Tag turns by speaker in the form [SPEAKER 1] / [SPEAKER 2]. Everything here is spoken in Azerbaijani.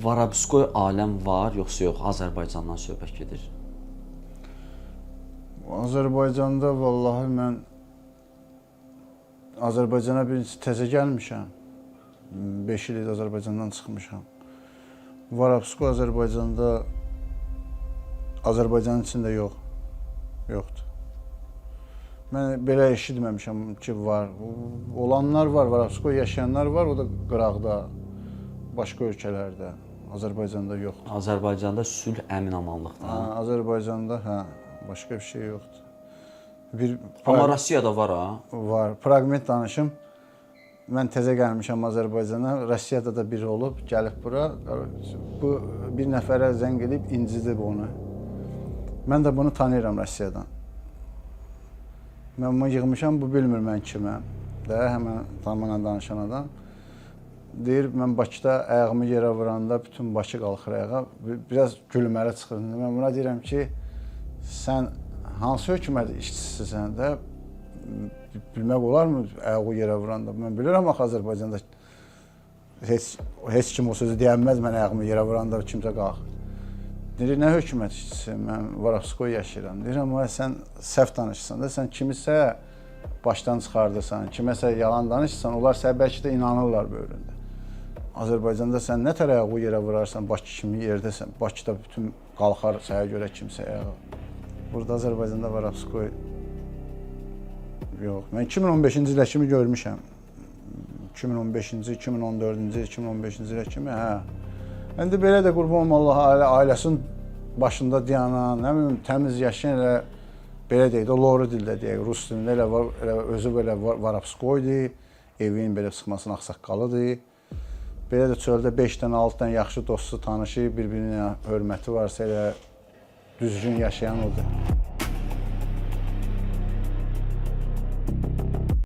[SPEAKER 1] Varabskoy aləm var, yoxsa yox? Azərbaycandan söhbət gedir.
[SPEAKER 2] Azərbaycanda vallahi mən Azərbaycana bir təzə gəlmişəm. 5 il Azərbaycandan çıxmışam. Varabskoy Azərbaycanda Azərbaycanın içində yoxdur. Mən belə eşitməmişəm ki, var. Olanlar var, Varabskoy yaşayanlar var, o da qıraqda, başqa ölkələrdə. Azərbaycanda yoxdur.
[SPEAKER 1] Azərbaycanda sülh, əmin-amanlıqdır.
[SPEAKER 2] Azərbaycanda başqa bir şey yoxdur.
[SPEAKER 1] Amma Rusiyada var ha?
[SPEAKER 2] Var. Fraqment danışım. Mən təzə gəlmişəm Azərbaycana. Rusiyada da biri olub, gəlib bura. Bu bir nəfərə zəng edib incidib onu. Mən də bunu tanıyıram Rusiyadan. Mən bunu yığmışam, bu bilmir mən kiməm. Həmən tamamla danışan adam. Deyir, mən Bakıda ayağımı yerə vuranda bütün Bakı qalxır ayağa. Biraz gülməli çıxır. Mən buna deyirəm ki, sən hansı hökumət işçisisən də bilmək olarmı ayağı yerə vuranda? Mən bilirəm axı Azərbaycanda heç kim o sözü deyənməz, mən ayağımı yerə vuranda kimsə qalxır. Deyir, nə hökumət işçisi? Mən Varabskoy yaşayıram. Deyirəm, sən səhv danışırsan da, sən kimisə başdan çıxardırsan, kiməsə yalan danışırsan, onlar sənə bəlkə də inanırlar böyründə. Azərbaycanda sən nə tər ayağı yerə vurarsan, Bakı kimi yerdəsən, Bakıda bütün qalxar sənə görə kimsə ayağı. Burada Azərbaycanda Varabskoy yox. Mən 2015-ci ilə kimi görmüşəm. 2015-ci, 2014-cü, 2015-ci ilə kimi, İndi belə də qurban Allah ailəsinin başında dayanan, nə bilim, təmiz yaşayan elə belə deyək də, loru dildə deyək, rus dilində elə özü belə Varabskoydur, evinin belə sıxmasının ağsaqqalıdır. Belə də çöldə 5 dənə, 6 dənə yaxşı dostu, tanışı, bir-birinə hörməti varsa elə düzgün yaşayan odur.